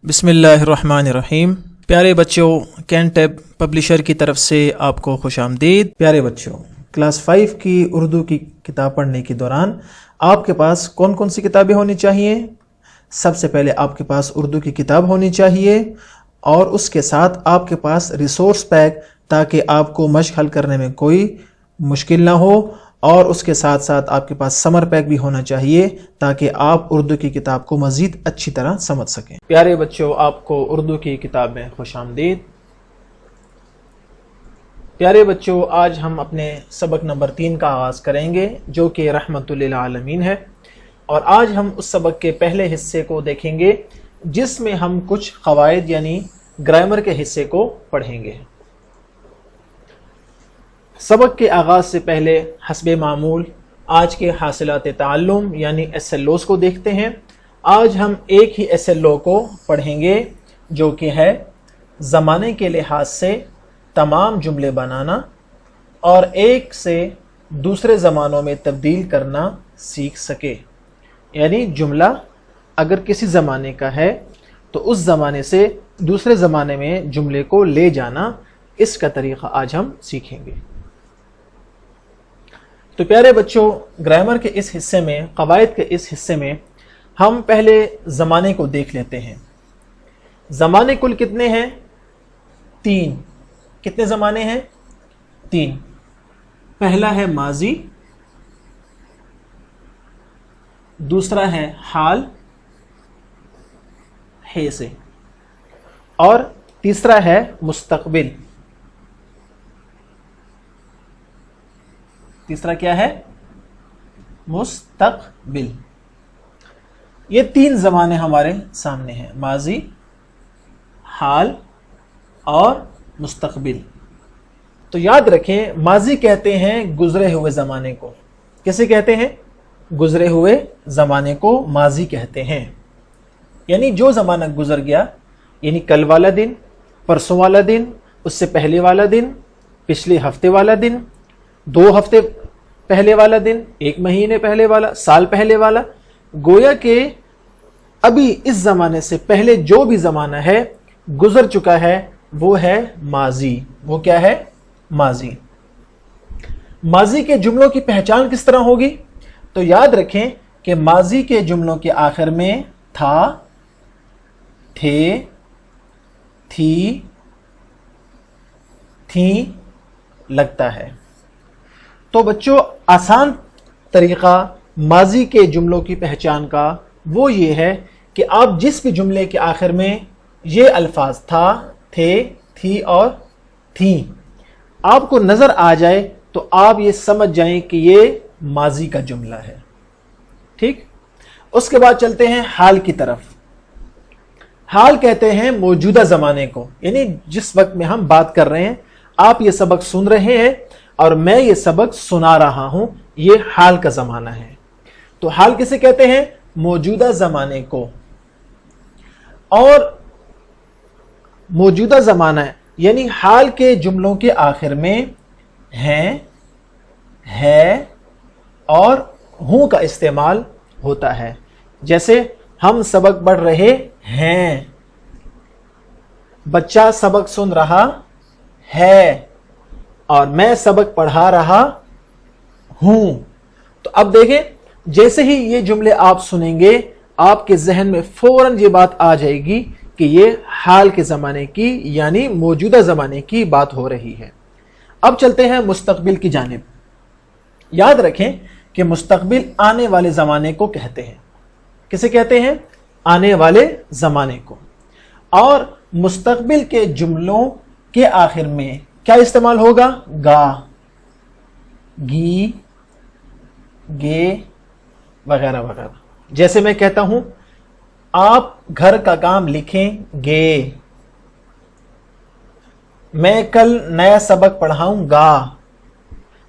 بسم اللہ الرحمن الرحیم۔ پیارے بچوں، کینٹیب پبلشر کی طرف سے آپ کو خوش آمدید۔ پیارے بچوں، کلاس 5 کی اردو کی کتاب پڑھنے کے دوران آپ کے پاس کون کون سی کتابیں ہونی چاہیے؟ سب سے پہلے آپ کے پاس اردو کی کتاب ہونی چاہیے اور اس کے ساتھ آپ کے پاس ریسورس پیک، تاکہ آپ کو مشق حل کرنے میں کوئی مشکل نہ ہو، اور اس کے ساتھ ساتھ آپ کے پاس سمر پیک بھی ہونا چاہیے تاکہ آپ اردو کی کتاب کو مزید اچھی طرح سمجھ سکیں۔ پیارے بچوں، آپ کو اردو کی کتاب میں خوش آمدید۔ پیارے بچوں، آج ہم اپنے سبق نمبر 3 کا آغاز کریں گے، جو کہ رحمت للعالمین ہے، اور آج ہم اس سبق کے پہلے حصے کو دیکھیں گے جس میں ہم کچھ قواعد یعنی گرامر کے حصے کو پڑھیں گے۔ سبق کے آغاز سے پہلے حسب معمول آج کے حاصلات تعلم یعنی SLOs کو دیکھتے ہیں۔ آج ہم ایک ہی SLO کو پڑھیں گے، جو کہ ہے زمانے کے لحاظ سے تمام جملے بنانا اور ایک سے دوسرے زمانوں میں تبدیل کرنا سیکھ سکے۔ یعنی جملہ اگر کسی زمانے کا ہے تو اس زمانے سے دوسرے زمانے میں جملے کو لے جانا، اس کا طریقہ آج ہم سیکھیں گے۔ تو پیارے بچوں، گرامر کے اس حصے میں، قواعد کے اس حصے میں ہم پہلے زمانے کو دیکھ لیتے ہیں۔ زمانے کل کتنے ہیں؟ 3۔ کتنے زمانے ہیں؟ 3۔ پہلا ہے ماضی، دوسرا ہے حال ہے سے، اور تیسرا ہے مستقبل۔ تیسرا کیا ہے؟ مستقبل۔ یہ 3 زمانے ہمارے سامنے ہیں، ماضی، حال اور مستقبل۔ تو یاد رکھیں، ماضی کہتے ہیں گزرے ہوئے زمانے کو۔ کیسے کہتے ہیں؟ گزرے ہوئے زمانے کو ماضی کہتے ہیں۔ یعنی جو زمانہ گزر گیا، یعنی کل والا دن، پرسوں والا دن، اس سے پہلے والا دن، پچھلے ہفتے والا دن، 2 ہفتے پہلے والا دن، 1 مہینے پہلے والا، سال پہلے والا، گویا کہ ابھی اس زمانے سے پہلے جو بھی زمانہ ہے گزر چکا ہے وہ ہے ماضی۔ وہ کیا ہے؟ ماضی۔ ماضی کے جملوں کی پہچان کس طرح ہوگی؟ تو یاد رکھیں کہ ماضی کے جملوں کے آخر میں تھا، تھے، تھی، تھیں لگتا ہے۔ تو بچوں، آسان طریقہ ماضی کے جملوں کی پہچان کا وہ یہ ہے کہ آپ جس بھی جملے کے آخر میں یہ الفاظ تھا، تھے، تھی اور تھیں آپ کو نظر آ جائے تو آپ یہ سمجھ جائیں کہ یہ ماضی کا جملہ ہے۔ ٹھیک؟ اس کے بعد چلتے ہیں حال کی طرف۔ حال کہتے ہیں موجودہ زمانے کو، یعنی جس وقت میں ہم بات کر رہے ہیں، آپ یہ سبق سن رہے ہیں اور میں یہ سبق سنا رہا ہوں، یہ حال کا زمانہ ہے۔ تو حال کسے کہتے ہیں؟ موجودہ زمانے کو۔ اور موجودہ زمانہ یعنی حال کے جملوں کے آخر میں ہیں، ہے اور ہوں کا استعمال ہوتا ہے۔ جیسے ہم سبق پڑھ رہے ہیں، بچہ سبق سن رہا ہے، اور میں سبق پڑھا رہا ہوں۔ تو اب دیکھیں، جیسے ہی یہ جملے آپ سنیں گے آپ کے ذہن میں فوراً یہ بات آ جائے گی کہ یہ حال کے زمانے کی یعنی موجودہ زمانے کی بات ہو رہی ہے۔ اب چلتے ہیں مستقبل کی جانب۔ یاد رکھیں کہ مستقبل آنے والے زمانے کو کہتے ہیں۔ کسے کہتے ہیں؟ آنے والے زمانے کو۔ اور مستقبل کے جملوں کے آخر میں کیا استعمال ہوگا؟ گا، گی، گے وغیرہ وغیرہ۔ جیسے میں کہتا ہوں آپ گھر کا کام لکھیں گے، میں کل نیا سبق پڑھاؤں گا،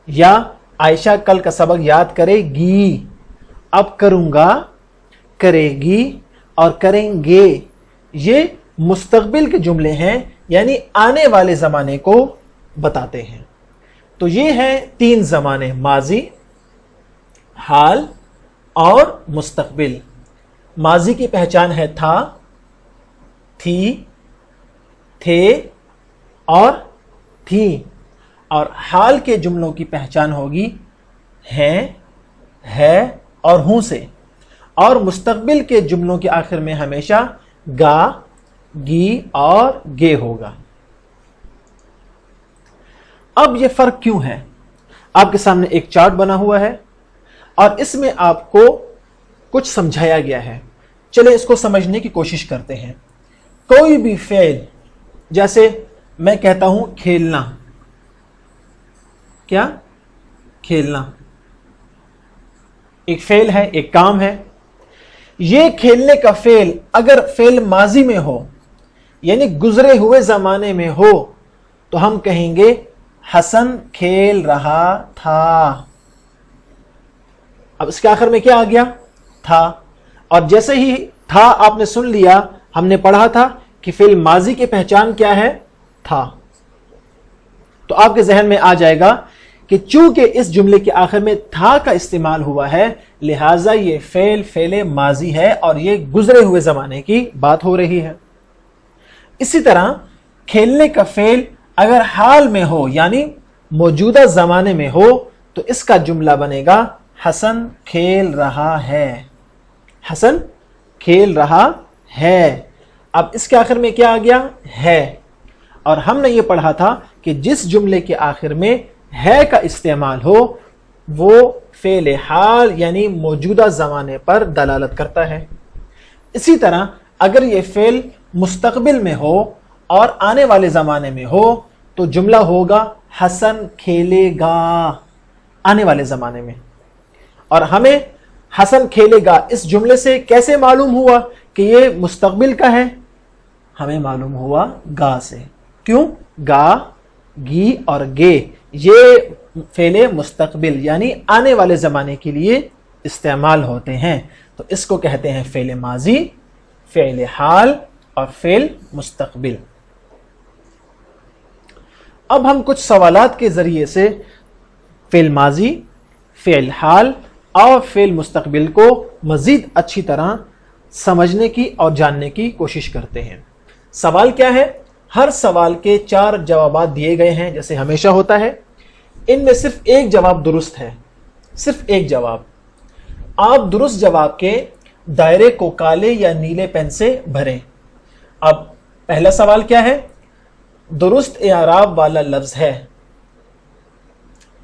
یا عائشہ کل کا سبق یاد کرے گی۔ اب کروں گا، کرے گی اور کریں گے، یہ مستقبل کے جملے ہیں، یعنی آنے والے زمانے کو بتاتے ہیں۔ تو یہ ہیں 3 زمانے، ماضی، حال اور مستقبل۔ ماضی کی پہچان ہے تھا، थी, थे और थी। और हाल के जुमलों की पहचान होगी हैं, है और हूं से। और मुस्तकबिल के जुमलों के आखिर में हमेशा गा, गी और गे होगा। अब यह फर्क क्यों है? आपके सामने एक चार्ट बना हुआ है और इसमें आपको कुछ समझाया गया है। चलिए इसको समझने की कोशिश करते हैं। कोई भी फेल, जैसे मैं कहता हूं खेलना, क्या? खेलना एक फेल है, एक काम है। ये खेलने का फेल अगर फेल माजी में हो, यानी गुजरे हुए जमाने में हो, तो हम कहेंगे हसन खेल रहा था। अब इसके आखिर में क्या आ गया? था। और जैसे ही था आपने सुन लिया, हमने पढ़ा था कि फेल माजी की पहचान क्या है? था। तो आपके जहन में आ जाएगा कि चूंकि इस जुमले के आखिर में था का इस्तेमाल हुआ है, लिहाजा ये फेल माजी है और ये गुजरे हुए जमाने की बात हो रही है। इसी तरह खेलने का फेल अगर हाल में हो, यानी मौजूदा जमाने में हो, तो इसका जुमला बनेगा हसन खेल रहा है। हसन खेल रहा है। अब इसके आखिर में क्या आ गया? है। और हमने ये पढ़ा था कि जिस जुमले के आखिर में है का इस्तेमाल हो, वो फेल हाल यानी मौजूदा जमाने पर दलालत करता है। इसी तरह अगर ये फेल मुस्तकबिल में हो और आने वाले जमाने में हो, तो जुमला होगा हसन खेलेगा, आने वाले जमाने में। और हमें हसन खेलेगा इस जुमले से कैसे मालूम हुआ कि ये मुस्तकबिल का है? हमें मालूम हुआ गा से। क्यों? गा, गी और गे ये फेले मुस्तकबिल यानी आने वाले जमाने के लिए इस्तेमाल होते हैं। तो इसको कहते हैं फेल माजी, फेल हाल और फेल मुस्तकबिल। अब हम कुछ सवालात के जरिए से फेल माजी, फेल हाल और फेल मुस्तकबिल को मजीद अच्छी तरह समझने की और जानने की कोशिश करते हैं। सवाल क्या है? हर सवाल के 4 जवाब दिए गए हैं, जैसे हमेशा होता है। इनमें सिर्फ एक जवाब दुरुस्त है, सिर्फ एक जवाब। आप दुरुस्त जवाब के दायरे को काले या नीले पेन से भरें। अब पहला सवाल क्या है? दुरुस्त इराब वाला लफ्ज है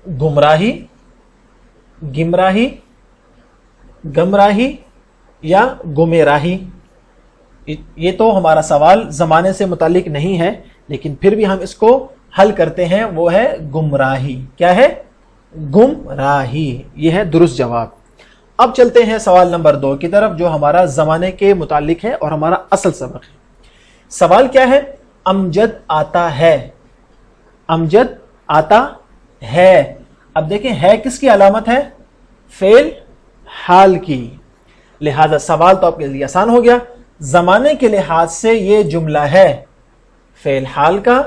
गुमराही, गिमराही, गमराही या गुमेराही। ये तो हमारा सवाल जमाने से मुतालिक नहीं है, लेकिन फिर भी हम इसको हल करते हैं। वो है गुमराही। क्या है? गुमराही। ये है दुरुस्त जवाब। अब चलते हैं सवाल नंबर 2 की तरफ, जो हमारा जमाने के मुतालिक है और हमारा असल सबक है। सवाल क्या है? अमजद आता है। अमजद आता है। अब देखें, है किसकी अलामत है? फेल हाल की। लिहाजा सवाल तो आपके लिए आसान हो गया। जमाने के लिहाज से ये जुमला है फेल हाल का,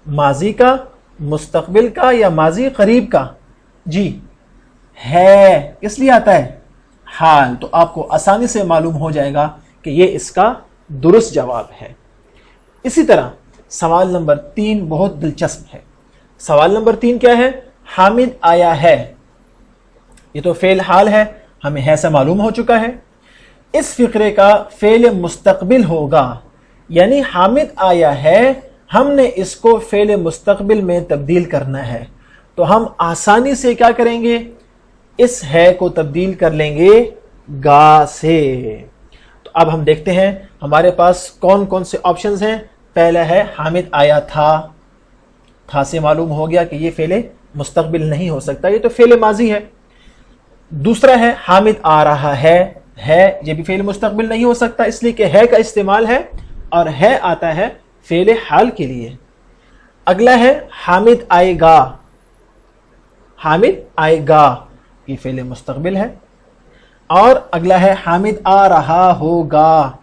माजी का, मुस्तकबिल का या माजी करीब का? जी है। किस लिए आता है? हाल। तो आपको आसानी से मालूम हो जाएगा कि ये इसका दुरुस्त जवाब है। इसी तरह सवाल नंबर 3 बहुत दिलचस्प है। सवाल नंबर 3 क्या है? हामिद आया है। ये तो फेल हाल है, हमें है से मालूम हो चुका है। इस फिक्रे का फेल मुस्तकबिल होगा, यानी हामिद आया है, हमने इसको फेल मुस्तकबिल में तब्दील करना है। तो हम आसानी से क्या करेंगे? इस है को तब्दील कर लेंगे गा से। तो अब हम देखते हैं हमारे पास कौन कौन से ऑप्शंस हैं। पहला है हामिद आया था से मालूम हो गया कि ये फेल मुस्तकबिल नहीं हो सकता, ये तो फेल माजी है। दूसरा है हामिद आ रहा है, ये भी फेल मुस्तकबिल नहीं हो सकता, इसलिए कि है का इस्तेमाल है और है आता है फेल हाल के लिए। अगला है हामिद आएगा, हामिद आएगा, ये फेल मुस्तकबिल है। और अगला है हामिद आ रहा होगा।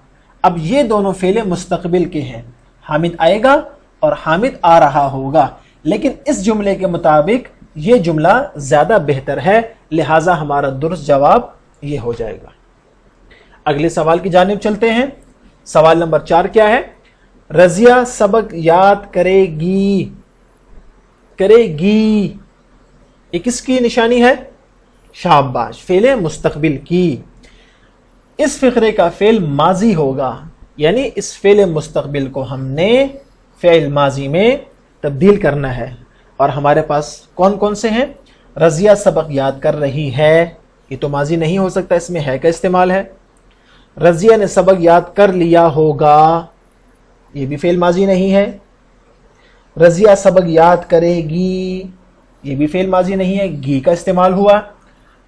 अब ये दोनों फेल मुस्तकबिल के हैं, हामिद आएगा और हामिद आ रहा होगा। लेकिन इस जुमले के मुताबिक ये जुमला ज्यादा बेहतर है, लिहाजा हमारा दुरुस्त जवाब ये हो जाएगा। अगले सवाल की जानिब चलते हैं। सवाल नंबर 4 क्या है? रजिया सबक याद करेगी, करेगी, ये किसकी निशानी है? शाबाश, फेल मुस्तकबिल की। इस फ़िक्रे का फेल माजी होगा, यानी इस फेल मुस्तकबिल को हमने फेल माजी में तब्दील करना है। और हमारे पास कौन कौन से हैं? रजिया सबक याद कर रही है, ये तो माजी नहीं हो सकता, इसमें है का इस्तेमाल है। रजिया ने सबक याद कर लिया होगा, ये भी फेल माजी नहीं है। रजिया सबक याद करेगी, ये भी फेल माजी नहीं है, गी का इस्तेमाल हुआ।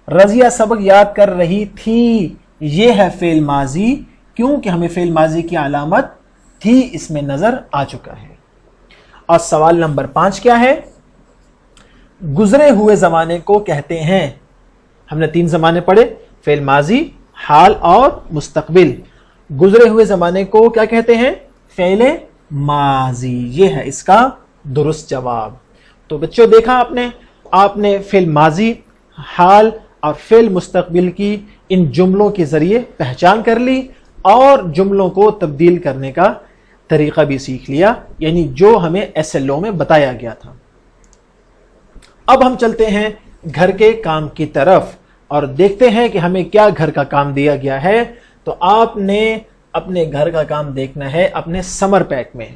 रजिया सबक याद कर रही थी, ये है फेल माजी, क्योंकि हमें फेल माजी की अलामत थी इसमें नजर आ चुका है। और सवाल नंबर 5 क्या है? गुजरे हुए जमाने को कहते हैं, हमने 3 जमाने पढ़े, फेल माजी, हाल और मुस्तकबिल। गुजरे हुए जमाने को क्या कहते हैं? फेल माजी, ये है इसका दुरुस्त जवाब। तो बच्चों देखा आपने फेल माजी, हाल और फेल मुस्तकबिल की इन जुमलों के जरिए पहचान कर ली और जुमलों को तब्दील करने का तरीका भी सीख लिया, यानी जो हमें SLO में बताया गया था। अब हम चलते हैं घर के काम की तरफ और देखते हैं कि हमें क्या घर का काम दिया गया है। तो आपने अपने घर का काम देखना है अपने समर पैक में,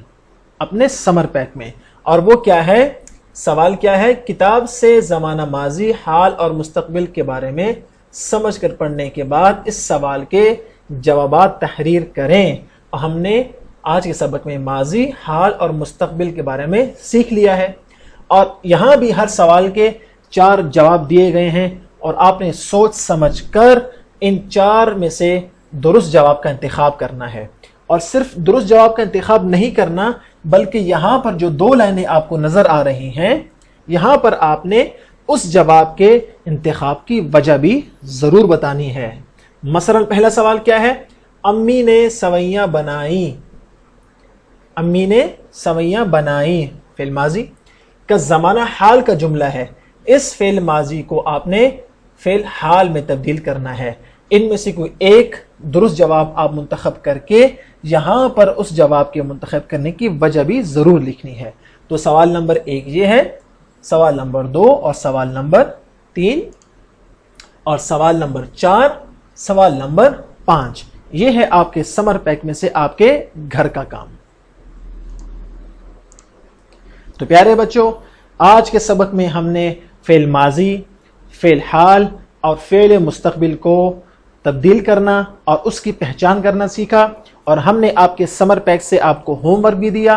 अपने समर पैक में। और वो क्या है? सवाल क्या है? किताब से ज़माना माजी, हाल और मुस्तकबिल के बारे में समझ कर पढ़ने के बाद इस सवाल के जवाबात तहरीर करें। और हमने आज के सबक में माजी, हाल और मुस्तकबिल के बारे में सीख लिया है और यहाँ भी हर सवाल के 4 जवाब दिए गए हैं और आपने सोच समझ कर इन 4 में से दुरुस्त जवाब का इंतखाब करना है। और सिर्फ दुरुस्त जवाब का इंतखाब नहीं करना, बल्कि यहाँ पर जो 2 लाइनें आपको नज़र आ रही हैं, यहाँ पर आपने उस जवाब के इंतखाब की वजह भी ज़रूर बतानी है। मसलन पहला सवाल क्या है? अम्मी ने सवैयाँ बनाई, अम्मी ने सवैयाँ बनाई, फेल माजी का ज़माना हाल का जुमला है। इस फेल माजी को आपने फेल हाल में तब्दील करना है। इनमें से कोई एक दुरुस्त जवाब आप मुंतखब करके यहाँ पर उस जवाब के मुंतखब करने की वजह भी ज़रूर लिखनी है। तो सवाल नंबर 1 ये है, सवाल नंबर 2 और सवाल नंबर 3 और सवाल नंबर 4, सवाल नंबर 5, ये है आपके समर पैक में से आपके घर का काम। तो प्यारे बच्चों, आज के सबक में हमने फेल माजी, फेल हाल और फेल मुस्तकबिल को तब्दील करना और उसकी पहचान करना सीखा। और हमने आपके समर पैक से आपको होमवर्क भी दिया।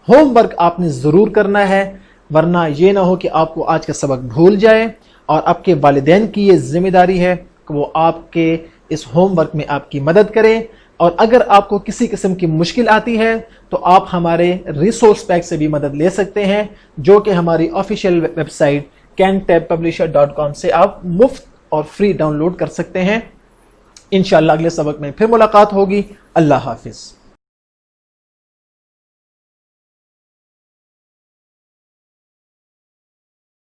होमवर्क आपने ज़रूर करना है, वरना ये ना हो कि आपको आज का सबक भूल जाए। और आपके वालिदैन की ये जिम्मेदारी है कि वो आपके इस होमवर्क में आपकी मदद करें। और अगर आपको किसी किस्म की मुश्किल आती है तो आप हमारे रिसोर्स पैक से भी मदद ले सकते हैं, जो कि हमारी ऑफिशियल वेबसाइट cantabpublisher.com से आप मुफ्त और फ्री डाउनलोड कर सकते हैं। इंशाअल्लाह अगले सबक में फिर मुलाकात होगी। अल्लाह हाफिज़।